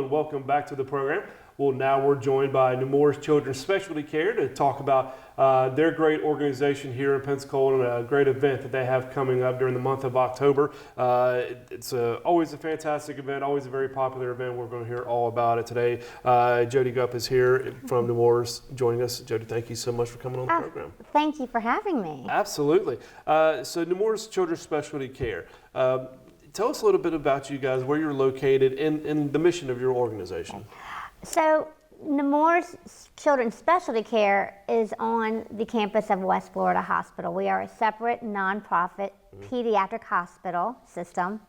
and welcome back to the program. Well, now we're joined by Nemours Children's Specialty Care to talk about their great organization here in Pensacola and a great event that they have coming up during the month of October. It's always a fantastic event, always a very popular event. We're going to hear all about it today. Jody Gupp is here from Nemours joining us. Jody, thank you so much for coming on the program. Thank you for having me. Absolutely. So Nemours Children's Specialty Care. Tell us a little bit about you guys, where you're located, and the mission of your organization. So Nemours Children's Specialty Care is on the campus of West Florida Hospital. We are a separate nonprofit pediatric hospital system,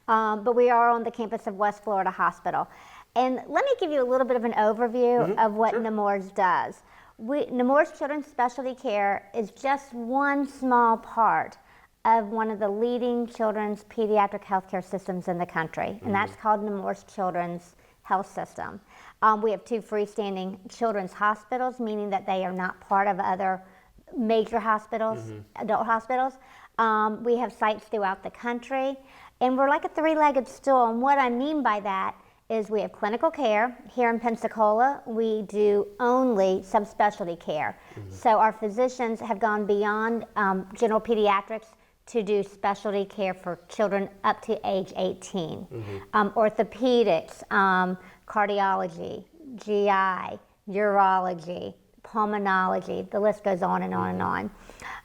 but we are on the campus of West Florida Hospital. And let me give you a little bit of an overview of what Nemours does. Nemours Children's Specialty Care is just one small part of one of the leading children's pediatric healthcare systems in the country, and that's called Nemours Children's Health System. We have two freestanding children's hospitals, meaning that they are not part of other major hospitals, adult hospitals. We have sites throughout the country, and we're like a three-legged stool, and what I mean by that is we have clinical care. Here in Pensacola, we do only subspecialty care. So our physicians have gone beyond general pediatrics to do specialty care for children up to age 18. Orthopedics, cardiology, GI, urology, pulmonology, the list goes on and on and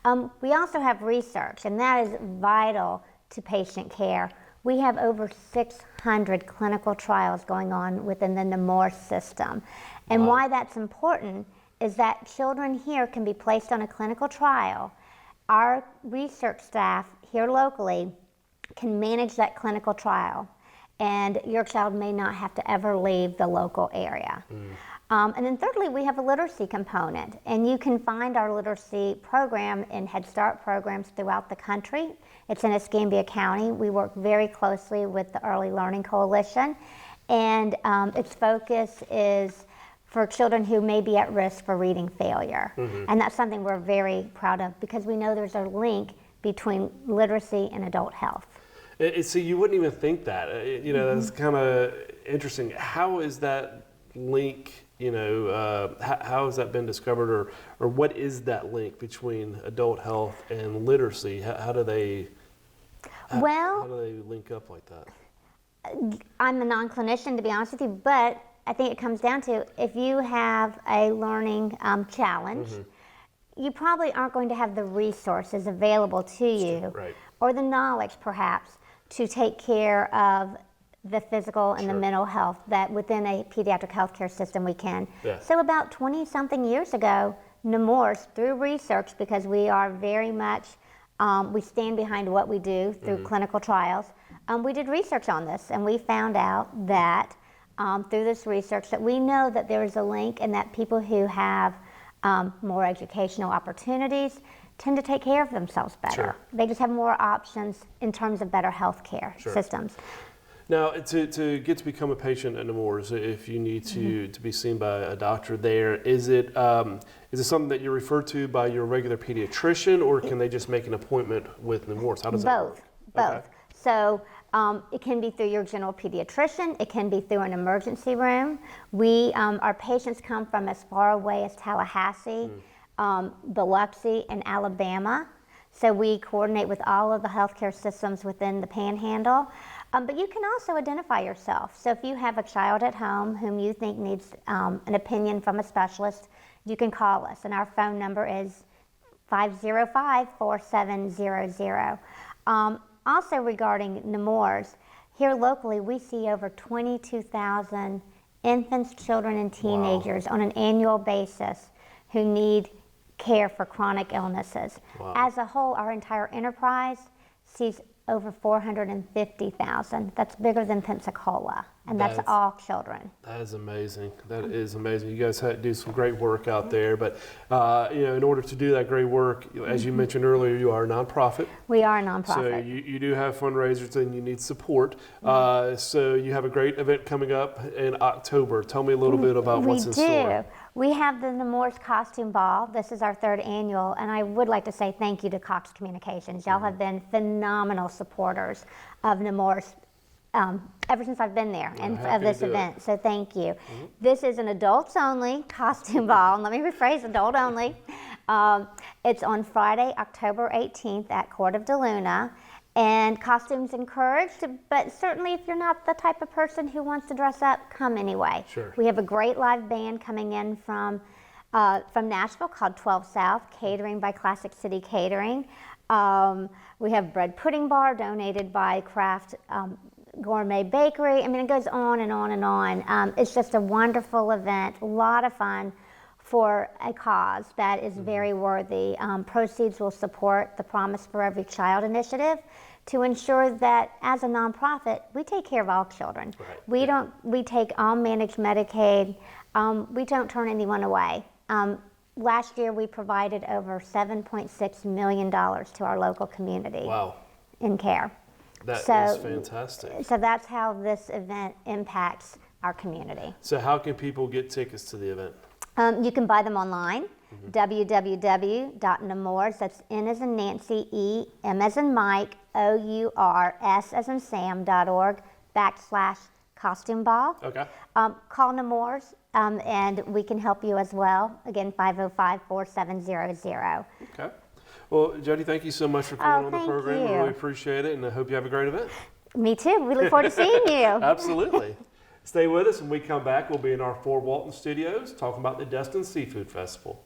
on. We also have research, and that is vital to patient care. We have over 600 clinical trials going on within the Nemours system. And why that's important is that children here can be placed on a clinical trial. Our research staff here locally can manage that clinical trial, and your child may not have to ever leave the local area. And then thirdly, we have a literacy component, and you can find our literacy program in Head Start programs throughout the country. It's in Escambia County. We work very closely with the Early Learning Coalition, and its focus is for children who may be at risk for reading failure. And that's something we're very proud of because we know there's a link between literacy and adult health. So you wouldn't even think that. That's kind of interesting. How is that link, how has that been discovered, or what is that link between adult health and literacy? How do they link up like that? I'm a non-clinician, to be honest with you, but I think it comes down to if you have a learning challenge, you probably aren't going to have the resources available to you, or the knowledge perhaps, to take care of the physical and the mental health that within a pediatric healthcare system we can. So about 20-something years ago, Nemours, through research, because we are very much, we stand behind what we do through clinical trials, we did research on this, and we found out that through this research that we know that there is a link and that people who have more educational opportunities tend to take care of themselves better. They just have more options in terms of better health care systems. Now, to get to become a patient at Nemours, if you need to be seen by a doctor there, is it something that you're referred to by your regular pediatrician, or can they just make an appointment with Nemours? How does that work? Both. So it can be through your general pediatrician. It can be through an emergency room. Our patients come from as far away as Tallahassee, Biloxi, and Alabama. So we coordinate with all of the healthcare systems within the Panhandle. But you can also identify yourself. So if you have a child at home whom you think needs an opinion from a specialist, you can call us. And our phone number is 505-4700. Also regarding Nemours, here locally we see over 22,000 infants, children, and teenagers on an annual basis who need care for chronic illnesses. As a whole, our entire enterprise sees over 450,000. That's bigger than Pensacola, and that's all children. That is amazing. That is amazing. You guys do some great work out there, but in order to do that great work, as you mentioned earlier, you are a nonprofit. We are a nonprofit. So you do have fundraisers and you need support. So you have a great event coming up in October. Tell me a little bit about what's in store. We have the Nemours Costume Ball. This is our 3rd annual, and I would like to say thank you to Cox Communications. Y'all have been phenomenal supporters of Nemours ever since I've been there and happy of this to do it. event. So thank you. This is an adults only costume ball. Let me rephrase, adult only. It's on Friday, October 18th at Court of DeLuna. And costumes encouraged, but certainly if you're not the type of person who wants to dress up, come anyway. Sure. We have a great live band coming in from Nashville called 12 South, catering by Classic City Catering. We have bread pudding bar donated by Craft Gourmet Bakery. I mean, it goes on and on and on. It's just a wonderful event, a lot of fun for a cause that is very worthy. Proceeds will support the Promise for Every Child initiative to ensure that as a nonprofit, we take care of all children. Right. We take all managed Medicaid. We don't turn anyone away. Last year, we provided over $7.6 million to our local community. Wow. In care. That is fantastic. So that's how this event impacts our community. So how can people get tickets to the event? You can buy them online, www.nemours, that's N as in Nancy, E, M as in Mike, O-U-R-S as in Sam.org/costume ball. Okay. Call Nemours and we can help you as well. Again, 505-4700. Okay. Well, Jody, thank you so much for coming on the thank program. We you. really appreciate it, and I hope you have a great event. Me too. We look forward to seeing you. Absolutely. Stay with us. When we come back, we'll be in our Fort Walton studios talking about the Destin Seafood Festival.